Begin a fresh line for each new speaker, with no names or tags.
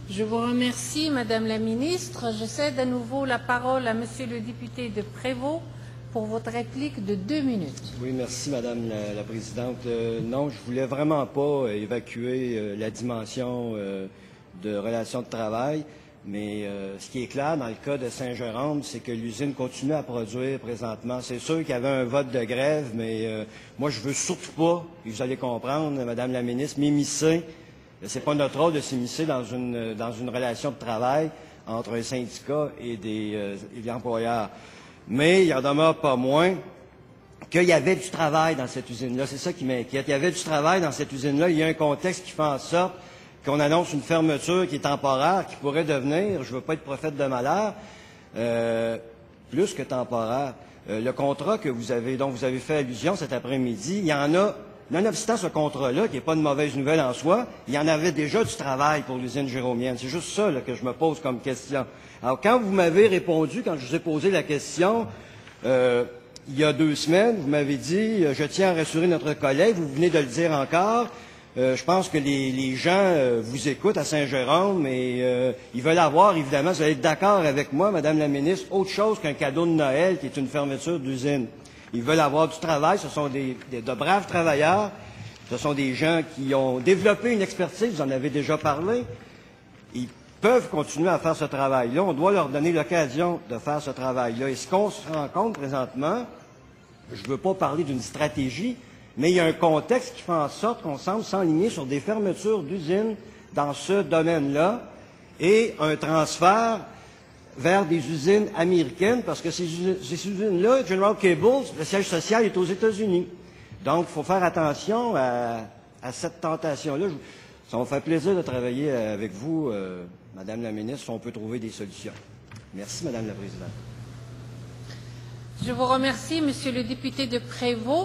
Je vous remercie, Madame la Ministre. Je cède à nouveau la parole à Monsieur le député de Prévost pour votre réplique de 2 minutes.
Oui, merci, Madame la Présidente. Non, je voulais vraiment pas évacuer la dimension de relations de travail, mais ce qui est clair dans le cas de Saint-Jérôme, c'est que l'usine continue à produire présentement. C'est sûr qu'il y avait un vote de grève, mais moi, je veux surtout pas, et vous allez comprendre, Madame la Ministre, m'immiscer. C'est pas notre rôle de s'immiscer dans une relation de travail entre un syndicat et des employeurs. Mais il en demeure pas moins qu'il y avait du travail dans cette usine-là. C'est ça qui m'inquiète. Il y avait du travail dans cette usine-là. Il y a un contexte qui fait en sorte qu'on annonce une fermeture qui est temporaire, qui pourrait devenir, je ne veux pas être prophète de malheur, plus que temporaire. Le contrat dont vous avez fait allusion cet après-midi, il y en a, nonobstant ce contrat-là, qui n'est pas une mauvaise nouvelle en soi, il y en avait déjà du travail pour l'usine Jéromienne. C'est juste ça là, que je me pose comme question. Alors, quand vous m'avez répondu, quand je vous ai posé la question, il y a 2 semaines, vous m'avez dit « Je tiens à rassurer notre collègue », vous venez de le dire encore, je pense que les gens vous écoutent à Saint-Jérôme et ils veulent avoir, évidemment, vous allez être d'accord avec moi, Madame la Ministre, autre chose qu'un cadeau de Noël qui est une fermeture d'usine. Ils veulent avoir du travail, ce sont de braves travailleurs, ce sont des gens qui ont développé une expertise, vous en avez déjà parlé, ils peuvent continuer à faire ce travail-là, on doit leur donner l'occasion de faire ce travail-là. Et ce qu'on se rend compte présentement, je ne veux pas parler d'une stratégie, mais il y a un contexte qui fait en sorte qu'on semble s'enligner sur des fermetures d'usines dans ce domaine-là et un transfert vers des usines américaines, parce que ces usines-là, General Cable, le siège social est aux États-Unis. Donc, il faut faire attention à cette tentation-là. Ça me fait plaisir de travailler avec vous, Madame la Ministre, si on peut trouver des solutions. Merci, Madame la Présidente.
Je vous remercie, Monsieur le député de Prévost.